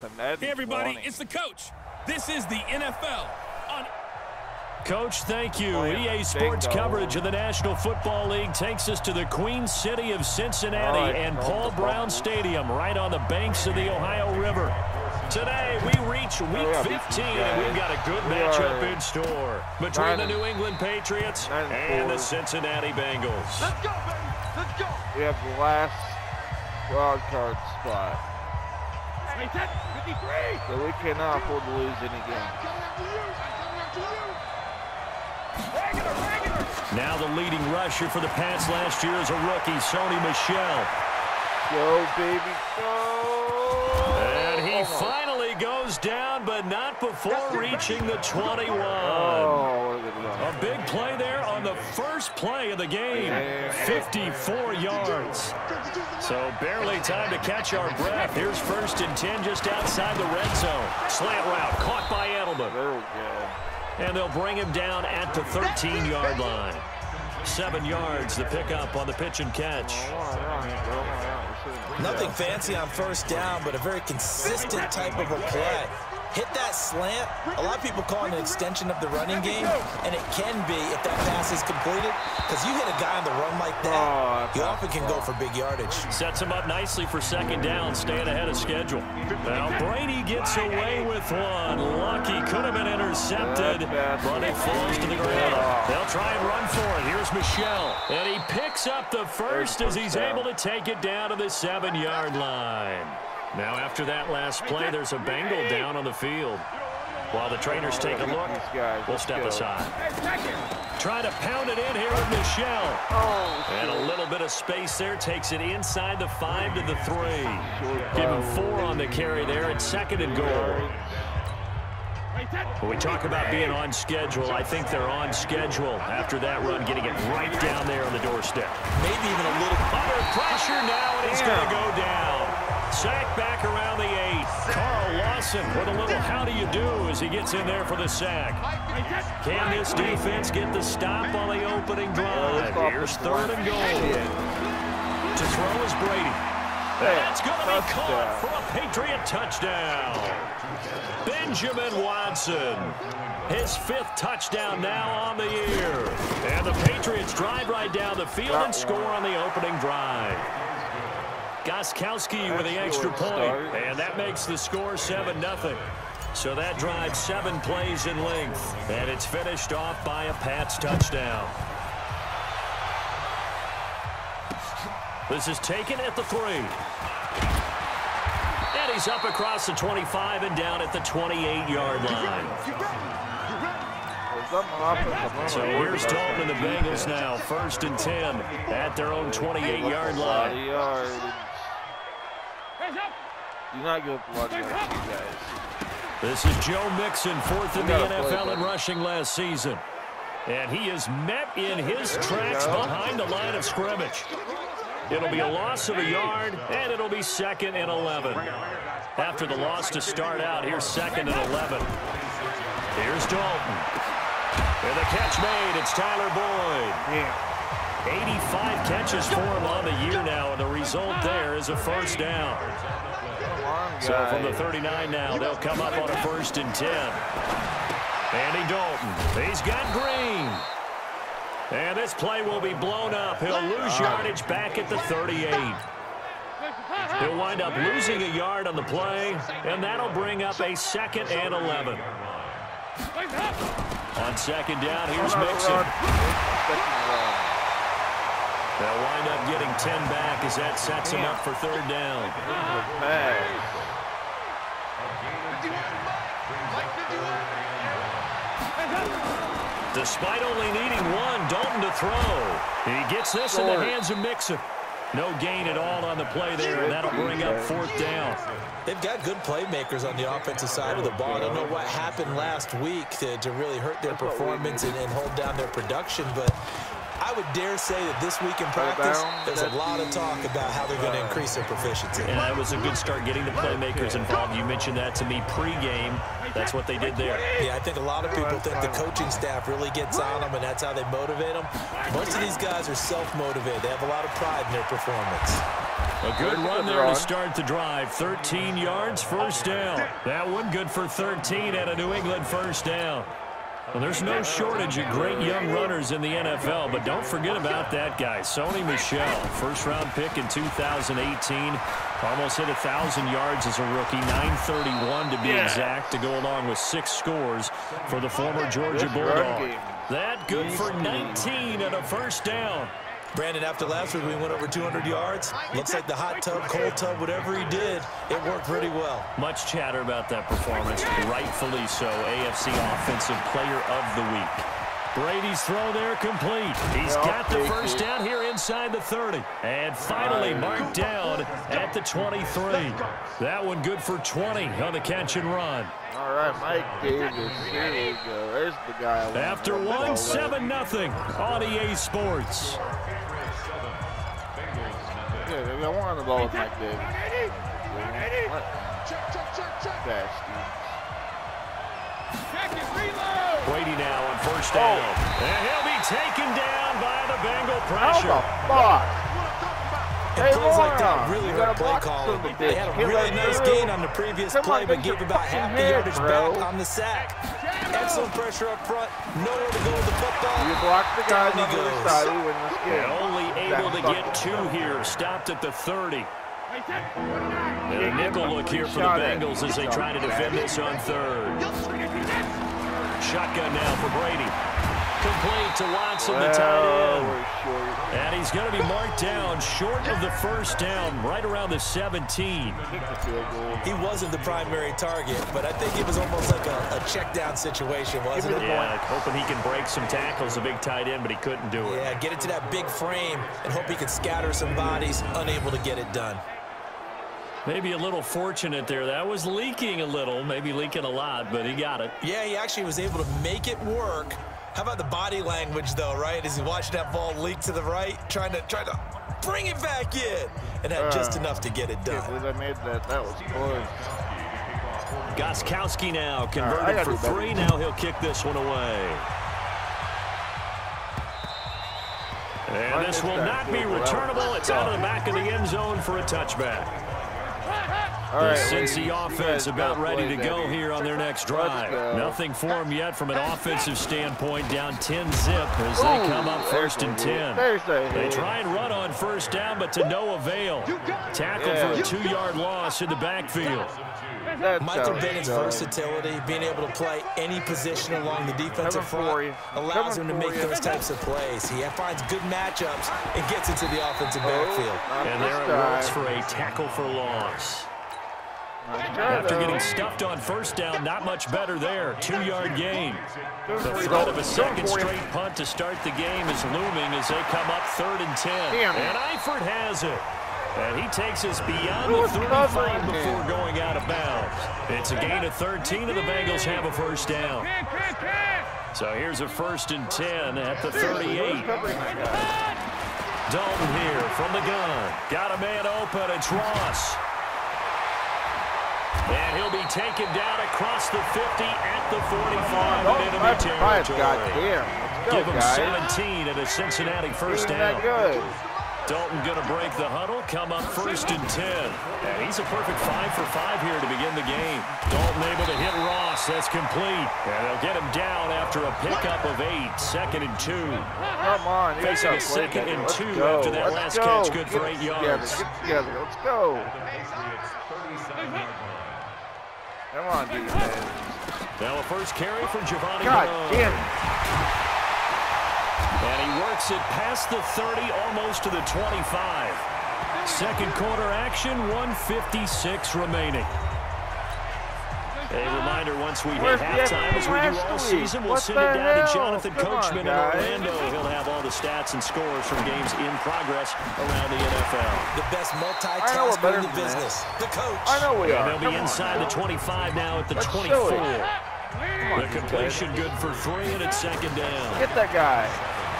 Hey everybody, it's the coach. This is the NFL. Coach, thank you. EA Sports coverage of the National Football League takes us to the Queen City of Cincinnati and Paul Brown Stadium right on the banks of the Ohio River. Today, we reach Week 15, and we've got a good matchup in store between the New England Patriots and the Cincinnati Bengals. Let's go, baby. Let's go. We have the last wild card spot. 53. So we cannot afford to lose any game. Now the leading rusher for the Pats last year is a rookie, Sony Michel. Go, baby, go! And he finally goes down, but not before reaching the 21. Oh, what a good run. A big play there on the first play of the game. 54 yards. So barely time to catch our breath. Here's 1st and 10 just outside the red zone. Slant route caught by Edelman. There we go. And they'll bring him down at the 13-yard line. 7 yards, the pickup on the pitch and catch. Nothing fancy on 1st down, but a very consistent type of a play. Hit that slant. A lot of people call it an extension of the running game, and it can be if that pass is completed, because you hit a guy on the run like that, you often can go for big yardage. Sets him up nicely for 2nd down, staying ahead of schedule. Now Brady gets away with one. Lucky, could have been intercepted, but it falls to the ground. They'll try and run for it. Here's Michel, and he picks up the first as he's able to take it down to the 7-yard line. Now, after that last play, there's a Bengal down on the field. While the trainers take a look, we'll step aside. Trying to pound it in here with Michel. And a little bit of space there. Takes it inside the 5 to the 3. Give him 4 on the carry there at 2nd and goal. When we talk about being on schedule, I think they're on schedule after that run, getting it right down there on the doorstep. Maybe even a little under pressure now, and he's going to go down. Sack back around the 8. Carl Lawson with a little how do you do as he gets in there for the sack. Can this defense get the stop on the opening drive? Here's 3rd and goal. To throw is Brady. That's going to be caught for a Patriot touchdown. Benjamin Watson. His 5th touchdown now on the year. And the Patriots drive right down the field and score on the opening drive. Gostkowski with the extra point, and that makes the score 7-0. So that drive 7 plays in length, and it's finished off by a Pats touchdown. This is taken at the 3. And he's up across the 25 and down at the 28-yard line. So here's Dalton and the Bengals now, 1st and 10 at their own 28-yard line. Do not give up a lot of yards, you guys. This is Joe Mixon, 4th in the NFL in rushing last season. And he is met in his tracks behind the line of scrimmage. It'll be a loss of a yard, and it'll be 2nd and 11. After the loss to start out, here's 2nd and 11. Here's Dalton. And the catch made, it's Tyler Boyd. 85 catches for him on the year now, and the result there is a 1st down. So from the 39 now, they'll come up on a 1st and 10. Andy Dalton, he's got Green. And this play will be blown up. He'll lose yardage back at the 38. He'll wind up losing a yard on the play, and that'll bring up a 2nd and 11. On 2nd down, here's Mixon. They'll wind up getting 10 back as that sets him up for 3rd down. Despite only needing 1, Dalton to throw. He gets this in the hands of Mixon. No gain at all on the play there, and that'll bring up 4th down. They've got good playmakers on the offensive side of the ball. I don't know what happened last week to really hurt their performance and hold down their production, but I would dare say that this week in practice, there's a lot of talk about how they're going to increase their proficiency. And that was a good start getting the playmakers involved. You mentioned that to me pregame. That's what they did there. Yeah, I think a lot of people think the coaching staff really gets on them, and that's how they motivate them. Most of these guys are self-motivated. They have a lot of pride in their performance. A good run there to start the drive. 13 yards, first down. That one good for 13 and a New England first down. Well, there's no shortage of great young runners in the NFL, but don't forget about that guy, Sony Michel. First-round pick in 2018. Almost hit 1,000 yards as a rookie, 931 to be exact, to go along with 6 scores for the former Georgia Bulldog. That good for 19 and a first down. Brandon, after last week we went over 200 yards. Looks like the hot tub, cold tub, whatever he did, it worked pretty well. Much chatter about that performance, rightfully so. AFC Offensive Player of the Week. Brady's throw there complete. He's got the first down here inside the 30. And finally marked down at the 23. That one good for 20 on the catch and run. All right, Mike Davis. Here we go. There's the guy. After 1-7-0 on EA Sports. Yeah, I want the ball with Mike Davis. Brady now on first down. And he'll be taken down by the Bengal pressure. How the fuck? And plays like that really hurt play calling. They had a really nice gain on the previous play, but gave about half the yardage back on the sack. Excellent pressure up front. Nowhere to go with the football. You block the guys on the other side, we win this game. Only able to get 2 here. Stopped at the 30. And a nickel look here for the Bengals as they try to defend this on third. Shotgun now for Brady. Complete to Watson, the tight end. And he's going to be marked down short of the first down, right around the 17. He wasn't the primary target, but I think it was almost like a check down situation, wasn't it? Yeah, hoping he can break some tackles, a big tight end, but he couldn't do it. Yeah, get it to that big frame and hope he can scatter some bodies, unable to get it done. Maybe a little fortunate there. That was leaking a little, maybe leaking a lot, but he got it. Yeah, he actually was able to make it work. How about the body language, though, right? As he watched that ball leak to the right, trying to bring it back in, and had just enough to get it done. I believe I made that. That was close. Gostkowski now converted for 3. Now he'll kick this one away. And this will not be returnable. It's out of the back of the end zone for a touchback. The Cincy offense about ready to go here on their next drive. Nothing for them yet from an offensive standpoint. Down 10-zip as they come up first and 10. They try and run on first down, but to no avail. Tackled for a 2-yard loss in the backfield. Michael Bennett's versatility, being able to play any position along the defensive front, allows him to make those types of plays. He finds good matchups and gets into the offensive backfield. And there it works for a tackle for loss. After getting stuffed on first down, not much better there. 2-yard gain. The threat of a second straight punt to start the game is looming as they come up 3rd and 10. And Eifert has it. And he takes us beyond the 35 before going out of bounds. It's a gain of 13, and the Bengals have a first down. So here's a 1st and 10 at the 38. Dalton here from the gun. Got a man open. It's Ross. And he'll be taken down across the 50 at the 45 in enemy territory. Give him 17 at a Cincinnati first down. Dalton going to break the huddle, come up 1st and 10. And he's a perfect 5 for 5 here to begin the game. Dalton able to hit Ross. That's complete. And they'll get him down after a pickup of 8. 2nd and 2. Come on. Facing a 2nd and 2 after that last catch. Good for 8 yards. Let's go. Come on, defense. Now a first carry for Giovanni. God damn it. And he works it past the 30, almost to the 25. Second quarter action, 1:56 remaining. A reminder, once we hit halftime, as we do all season, we'll send it down to Jonathan Coachman in Orlando. He'll have all the stats and scores from games in progress around the NFL. The best multitasker in the business, the coach. I know we are. And they'll be inside the 25 now at the 24. The completion good for 3, and it's 2nd down. Get that guy.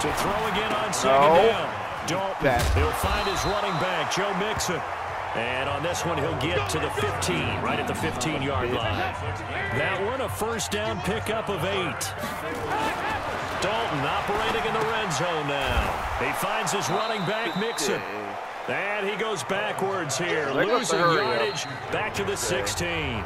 To throw again on second down. Dalton, he'll find his running back, Joe Mixon. And on this one, he'll get to the 15, right at the 15-yard line. That one, a first down pickup of 8. Dalton operating in the red zone now. He finds his running back, Mixon. And he goes backwards here, losing yardage back to the 16.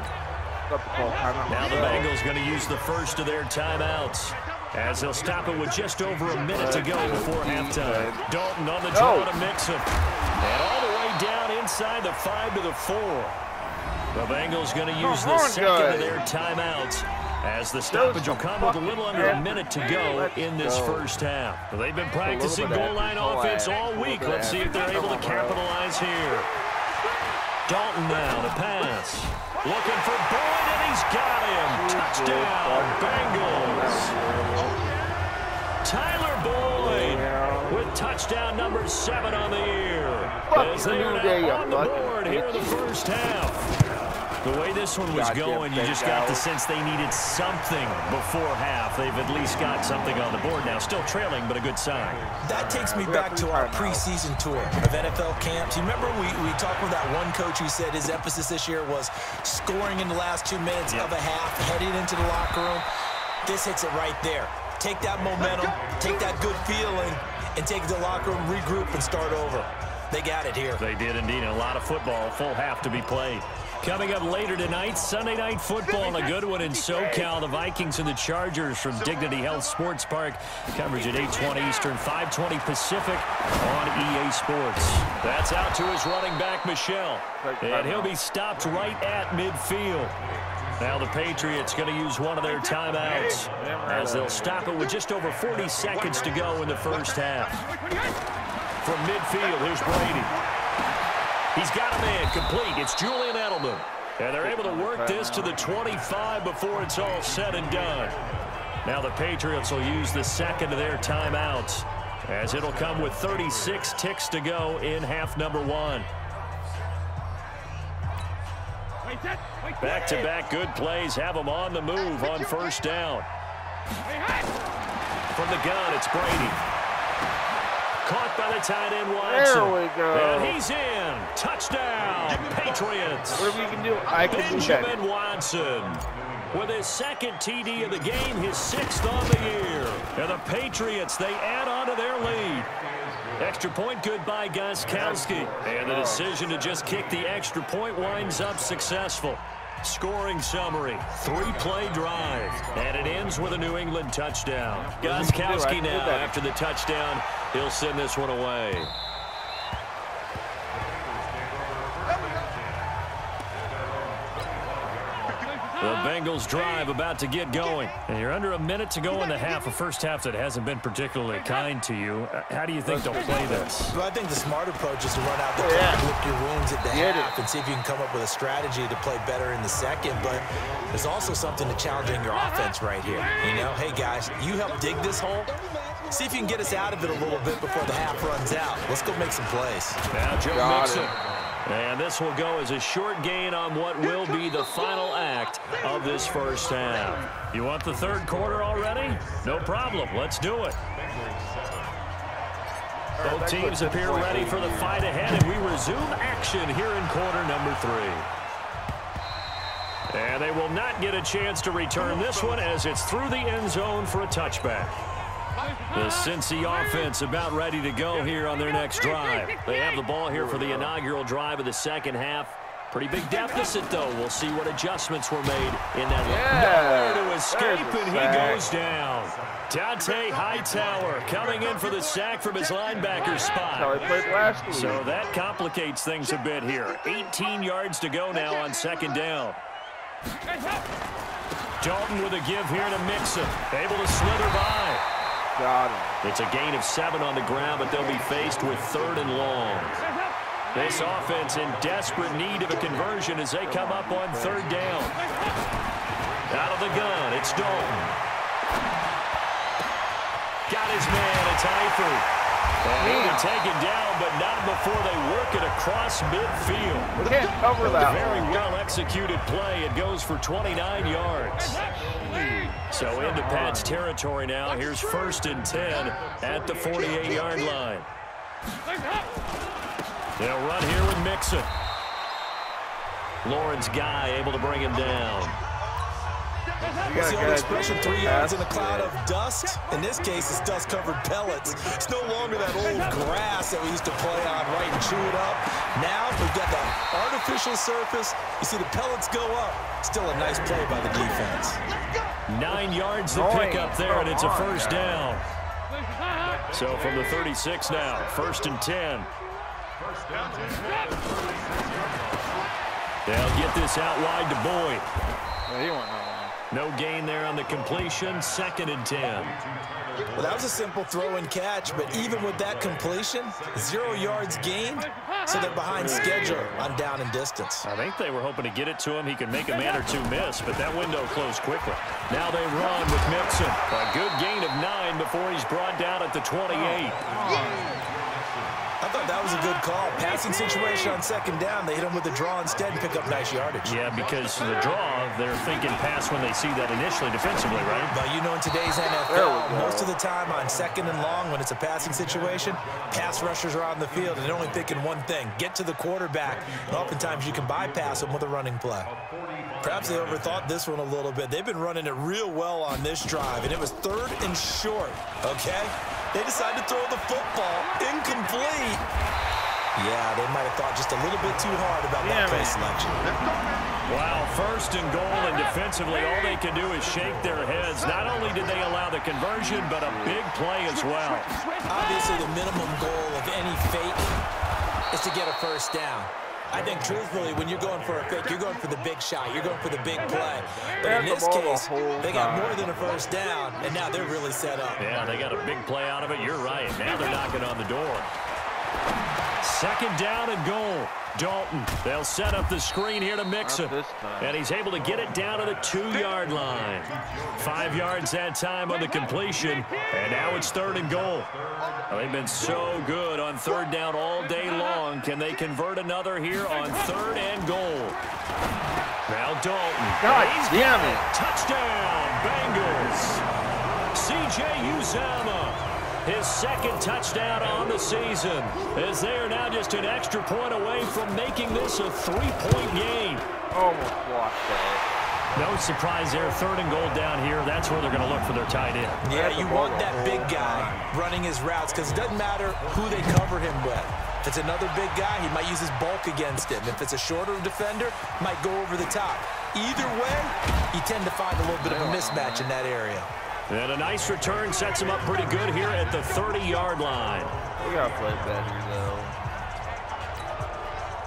Now the Bengals going to use the first of their timeouts, as they'll stop it with just over a minute to go before halftime. Dalton on the draw to Mixon. And all the way down inside the 5 to the 4. The Bengals going to use the second of their timeouts, as the stoppage will come with a little under a minute to go in this first half. They've been practicing goal line offense all week. Let's see if they're able to capitalize here. Dalton now to pass. Looking for Boyd, and he's got him. Touchdown, Bengals. Tyler Boyd with touchdown number 7 on the year. As they are now on the board here in the first half. The way this one was going, you just got the sense they needed something before half. They've at least got something on the board now. Still trailing, but a good sign. That takes me back to our preseason tour of NFL camps. You remember we talked with that one coach who said his emphasis this year was scoring in the last 2 minutes of a half, heading into the locker room. This hits it right there. Take that momentum, take that good feeling, and take it to the locker room, regroup, and start over. They got it here. They did indeed. A lot of football, full half to be played. Coming up later tonight, Sunday Night Football, a good one in SoCal. The Vikings and the Chargers from Dignity Health Sports Park. Coverage at 8:20 Eastern, 5:20 Pacific on EA Sports. That's out to his running back, Michel. And he'll be stopped right at midfield. Now the Patriots going to use one of their timeouts, as they'll stop it with just over 40 seconds to go in the first half. From midfield, here's Brady. He's got a man complete. It's Julian Edelman. And they're able to work this to the 25 before it's all said and done. Now the Patriots will use the second of their timeouts, as it'll come with 36 ticks to go in half number 1. Back-to-back good plays have them on the move on first down. From the gun, it's Brady. Caught by the tight end, Watson. There we go. And he's in. Touchdown, Patriots. Whatever you can do, I can do that. Benjamin Watson with his second TD of the game, his 6th on the year. And the Patriots, they add on to their lead. Extra point good by Gostkowski. And the decision to just kick the extra point winds up successful. Scoring summary, 3-play drive, and it ends with a New England touchdown. Gostkowski now, after the touchdown, he'll send this one away. The Bengals drive about to get going. And you're under a minute to go in the half, a first half that hasn't been particularly kind to you. How do you think they'll play this? Well, I think the smart approach is to run out the clock, lick your wounds at the half, and see if you can come up with a strategy to play better in the second. But there's also something to challenging your offense right here. You know, hey, guys, you help dig this hole. See if you can get us out of it a little bit before the half runs out. Let's go make some plays. Now Joe Mixon. And this will go as a short gain on what will be the final act of this first half. You want the third quarter already? No problem. Let's do it. Both teams appear ready for the fight ahead, and we resume action here in quarter number 3. And they will not get a chance to return this one, as it's through the end zone for a touchback. The Cincy offense about ready to go here on their next drive. They have the ball here for the inaugural drive of the second half. Pretty big deficit, though. We'll see what adjustments were made in that one. Nowhere to escape, and he goes down. Dante Hightower coming in for the sack from his linebacker spot. So that complicates things a bit here. 18 yards to go now on second down. Dalton with a give here to Mixon. Able to slither by. Got him. It's a gain of 7 on the ground, but they'll be faced with 3rd and long. This offense in desperate need of a conversion as they come up on 3rd down. Out of the gun, it's Dalton. Got his man, it's Eifert. And he'll be taken down, but not before they work it across midfield. We can't cover that. Very well executed play. It goes for 29 yards. So into Pat's territory now. Here's 1st and 10 at the 48-yard line. They'll run here with Mixon. Lauren's guy able to bring him down. What's the old expression, 3 yards in a cloud of dust? In this case, it's dust-covered pellets. It's no longer that old grass that we used to play on, right, and chew it up. Now we've got the artificial surface. You see the pellets go up. Still a nice play by the defense. 9 yards to pick up there, and it's a 1st down. So from the 36 now, 1st and 10. They'll get this out wide to Boyd. Yeah, he went that way. No gain there on the completion. 2nd and 10. Well, that was a simple throw and catch, but even with that completion, 0 yards gained, so they're behind schedule on down and distance. I think they were hoping to get it to him. He could make a man or two miss, but that window closed quickly. Now they run with Mixon. A good gain of 9 before he's brought down at the 28. I thought that was a good call. Passing situation on 2nd down. They hit him with a draw instead and pick up nice yardage. Yeah, because the draw, they're thinking pass when they see that initially defensively, right? But you know, in today's NFL, most of the time on 2nd and long, when it's a passing situation, pass rushers are on the field, and they're only thinking one thing, get to the quarterback. And oftentimes you can bypass them with a running play. Perhaps they overthought this one a little bit. They've been running it real well on this drive, and it was 3rd and short, okay? They decided to throw the football incomplete. Yeah, they might have thought just a little bit too hard about that play selection. Wow, 1st and goal, and defensively all they can do is shake their heads. Not only did they allow the conversion, but a big play as well. Obviously, the minimum goal of any fake is to get a 1st down. I think, truthfully, when you're going for a fake, you're going for the big shot. You're going for the big play. But in this case, they got more than a 1st down, and now they're really set up. Yeah, they got a big play out of it. You're right. Now they're knocking on the door. 2nd down and goal. Dalton. They'll set up the screen here to Mixon. And he's able to get it down to the 2-yard line. 5 yards that time on the completion. And now it's 3rd and goal. Well, they've been so good on 3rd down all day long. Can they convert another here on 3rd and goal? Now Dalton. God damn it. Touchdown, Bengals. C.J. Uzomah. His 2nd touchdown on the season, as they are now just an extra point away from making this a 3-point game. Almost blocked that. No surprise there, 3rd and goal down here. That's where they're going to look for their tight end. Yeah, you want that big guy running his routes, because it doesn't matter who they cover him with. If it's another big guy, he might use his bulk against him. If it's a shorter defender, might go over the top. Either way, you tend to find a little bit of a mismatch in that area. And a nice return sets him up pretty good here at the 30-yard line. We got to play better, though.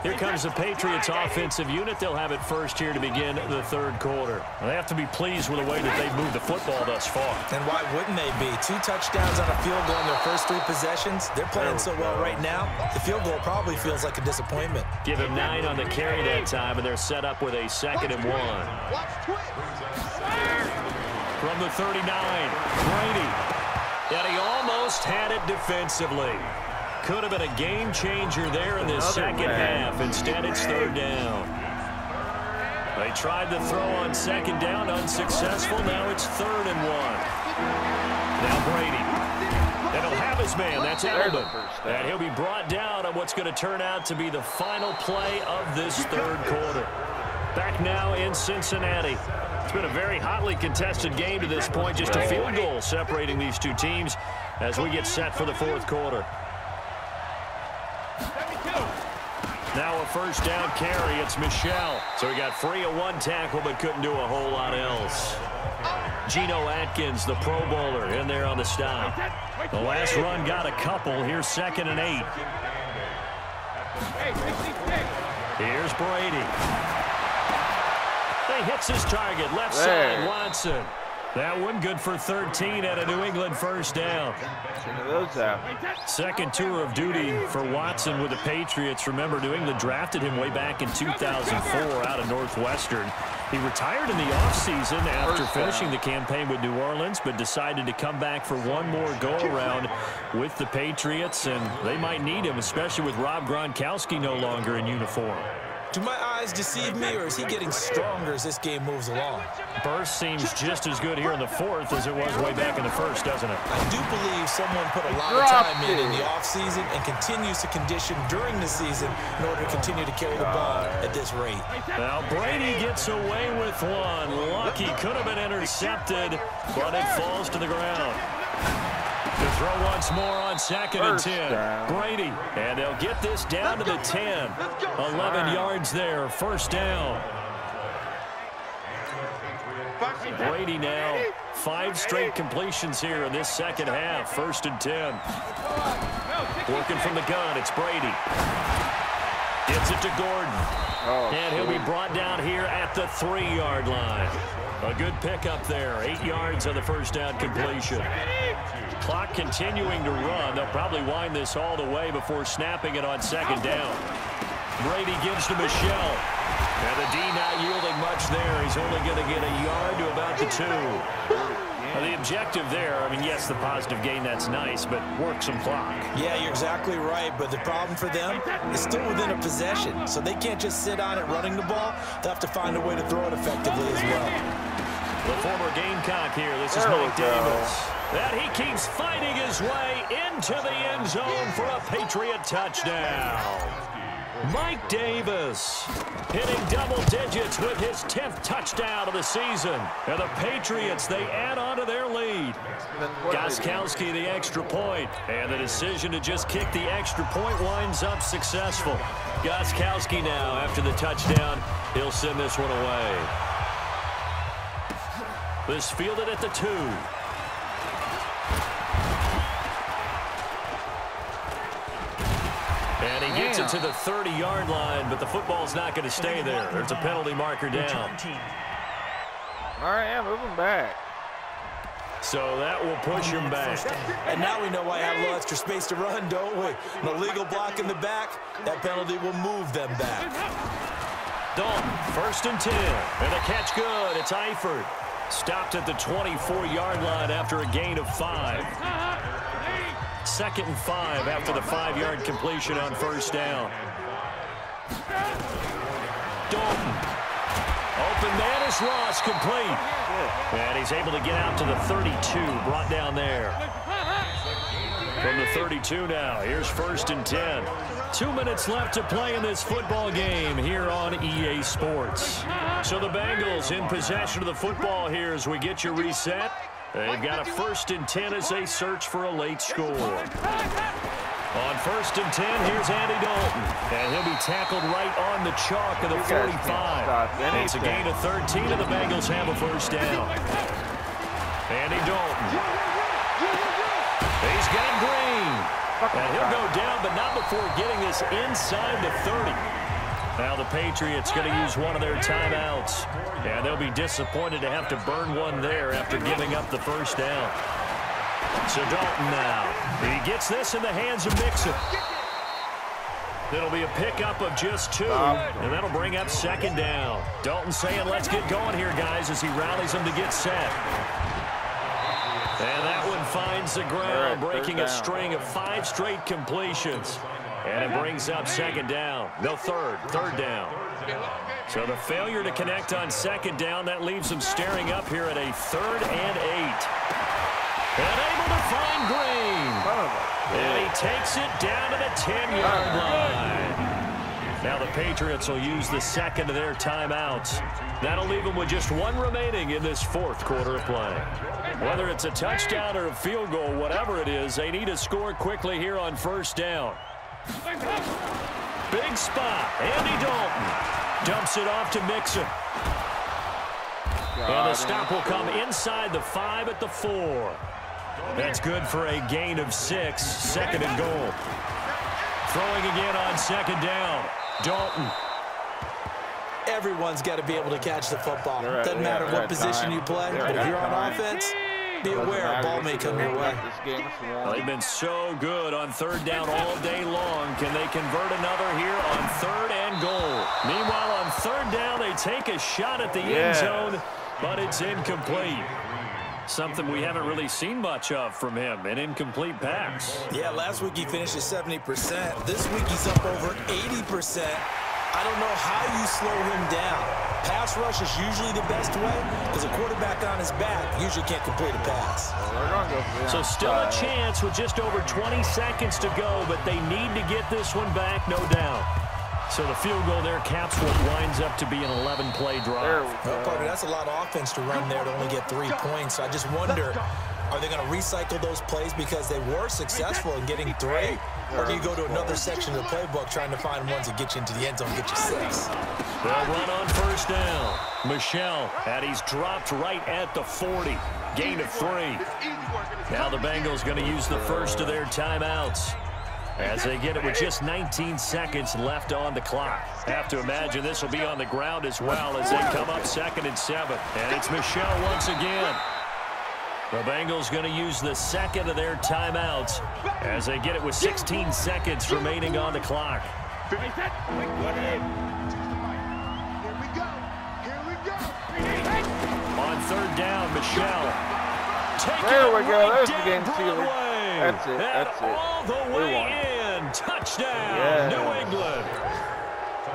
Here comes the Patriots offensive unit. They'll have it first here to begin the 3rd quarter. They have to be pleased with the way that they've moved the football thus far. And why wouldn't they be? 2 touchdowns on a field goal in their first 3 possessions. They're playing so well right now, the field goal probably feels like a disappointment. Give him 9 on the carry that time, and they're set up with a 2nd and 1. From the 39, Brady. And he almost had it defensively. Could have been a game changer there in this second half. Instead, it's 3rd down. They tried to throw on 2nd down, unsuccessful. Now it's 3rd and 1. Now Brady. And he'll have his man. That's Edelman. And he'll be brought down on what's going to turn out to be the final play of this 3rd quarter. Back now in Cincinnati. It's been a very hotly contested game to this point. Just a field goal separating these two teams as we get set for the 4th quarter. Now a 1st down carry. It's Michel. So he got free of 1 tackle but couldn't do a whole lot else. Geno Atkins, the Pro Bowler, in there on the stop. The last run got a couple. Here's 2nd and 8. Here's Brady. He hits his target, left side, Watson. That one good for 13 at a New England 1st down. Second tour of duty for Watson with the Patriots. Remember, New England drafted him way back in 2004 out of Northwestern. He retired in the offseason after finishing the campaign with New Orleans, but decided to come back for one more go-around with the Patriots, and they might need him, especially with Rob Gronkowski no longer in uniform. Do my eyes deceive me, or is he getting stronger as this game moves along? Burst seems just as good here in the fourth as it was way back in the first, doesn't it? I do believe someone put a lot of time in the offseason and continues to condition during the season in order to continue to carry the ball at this rate. Now Brady gets away with one. Lucky, could have been intercepted, but it falls to the ground. To throw once more on 2nd and 10. Brady, and they'll get this down to the 10. 11 yards there, first down. Brady now, 5 straight completions here in this second half. 1st and 10. Working from the gun, it's Brady. Gets it to Gordon. And he'll be brought down here at the 3-yard line. A good pickup there. 8 yards on the first down completion. Clock continuing to run. They'll probably wind this all the way before snapping it on 2nd down. Brady gives to Michelle. And the D not yielding much there. He's only going to get a yard to about the 2. Now the objective there, I mean, yes, the positive gain, that's nice, but work some clock. Yeah, you're exactly right, but the problem for them is still within a possession, so they can't just sit on it running the ball. They'll have to find a way to throw it effectively as well. The former Gamecock here. This is Mike Davis. And he keeps fighting his way into the end zone for a Patriot touchdown. Mike Davis hitting double digits with his 10th touchdown of the season. And the Patriots, they add on to their lead. Gostkowski the extra point. And the decision to just kick the extra point winds up successful. Gostkowski now, after the touchdown, he'll send this one away. This fielded at the 2. And he gets it to the 30-yard line, but the football's not going to stay there. There's a penalty marker down. All right, yeah, move him back. So that will push him back. And now we know why I have a little extra space to run, don't we? An illegal block in the back, that penalty will move them back. Dalton, 1st and 10. And the catch good. It's Eifert. Stopped at the 24-yard line after a gain of 5. 2nd and 5 after the 5-yard completion on 1st down. Dalton. Open man is Ross, complete. And he's able to get out to the 32, brought down there. From the 32 now, here's 1st and 10. 2 minutes left to play in this football game here on EA Sports. So the Bengals in possession of the football here as we get you reset. They've got a 1st and 10 as they search for a late score. On 1st and 10, here's Andy Dalton. And he'll be tackled right on the chalk of the 45. It's a gain of 13, and the Bengals have a 1st down. Andy Dalton. He's got Green. And he'll go down, but not before getting this inside the 30. Now the Patriots going to use one of their timeouts. And they'll be disappointed to have to burn one there after giving up the 1st down. So Dalton now. He gets this in the hands of Mixon. It'll be a pickup of just 2, and that'll bring up 2nd down. Dalton saying, let's get going here, guys, as he rallies them to get set. And that one finds the ground, breaking a string of 5 straight completions. And it brings up 2nd down. No, third down. So the failure to connect on 2nd down, that leaves them staring up here at a 3rd and 8. And able to find Green. And he takes it down to the 10-yard line. Now the Patriots will use the 2nd of their timeouts. That'll leave them with just 1 remaining in this 4th quarter of play. Whether it's a touchdown or a field goal, whatever it is, they need to score quickly here on 1st down. Big spot. Andy Dalton dumps it off to Mixon. And the stop will come inside the 5 at the 4. That's good for a gain of 6, 2nd and goal. Throwing again on 2nd down. Dalton. Everyone's got to be able to catch the football. Doesn't matter what position you play, but if you're on offense, be aware a ball may come your way. Well, they've been so good on third down all day long. Can they convert another here on 3rd and goal? Meanwhile, on 3rd down, they take a shot at the end zone, but it's incomplete. Something we haven't really seen much of from him, an incomplete pass. Yeah, last week he finished at 70%. This week he's up over 80%. I don't know how you slow him down. Pass rush is usually the best way because a quarterback on his back usually can't complete a pass. So still a chance with just over 20 seconds to go, but they need to get this one back, no doubt. So the field goal there caps what winds up to be an 11-play drive. Well, partner, that's a lot of offense to run there to only get 3 points. So I just wonder, are they going to recycle those plays because they were successful in getting 3? Or do you go to another section of the playbook trying to find ones that get you into the end zone and get you 6? They'll run on 1st down. Michel, and he's dropped right at the 40. Gain of 3. Now the Bengals going to use the first of their timeouts as they get it with just 19 seconds left on the clock. Have to imagine this will be on the ground as well as they come up 2nd and 7. And it's Michel once again. The Bengals going to use the second of their timeouts as they get it with 16 seconds remaining on the clock. On 3rd down, Michel. There we go. There's the game Broadway. sealer. That's it. That's it. All the way in. Touchdown, New England.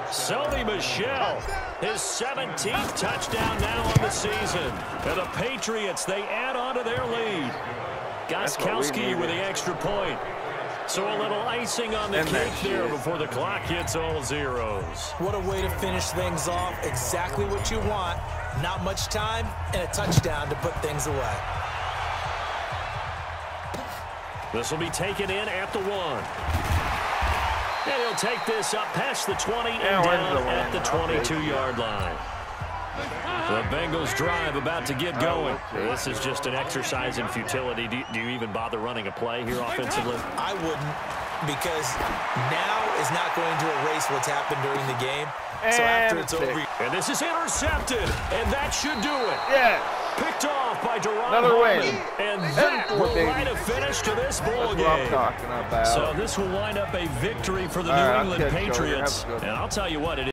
Sony Michel, his 17th touchdown now on the season. And the Patriots, they add on to their lead. Gostkowski with the extra point. So a little icing on the cake there before the clock hits all zeros. What a way to finish things off. Exactly what you want. Not much time and a touchdown to put things away. This will be taken in at the 1. And he'll take this up past the 20 and down at the 22-yard line. The Bengals drive about to get going. This is just an exercise in futility. Do you even bother running a play here offensively? I wouldn't, because now is not going to erase what's happened during the game. So after it's over. And this is intercepted, and that should do it. Yes. Picked off by Deron Another Harmon. win. And that will write a finish to this ball game. That's what I'm talking about. So this will wind up a victory for the New England Patriots. And I'll tell you what, it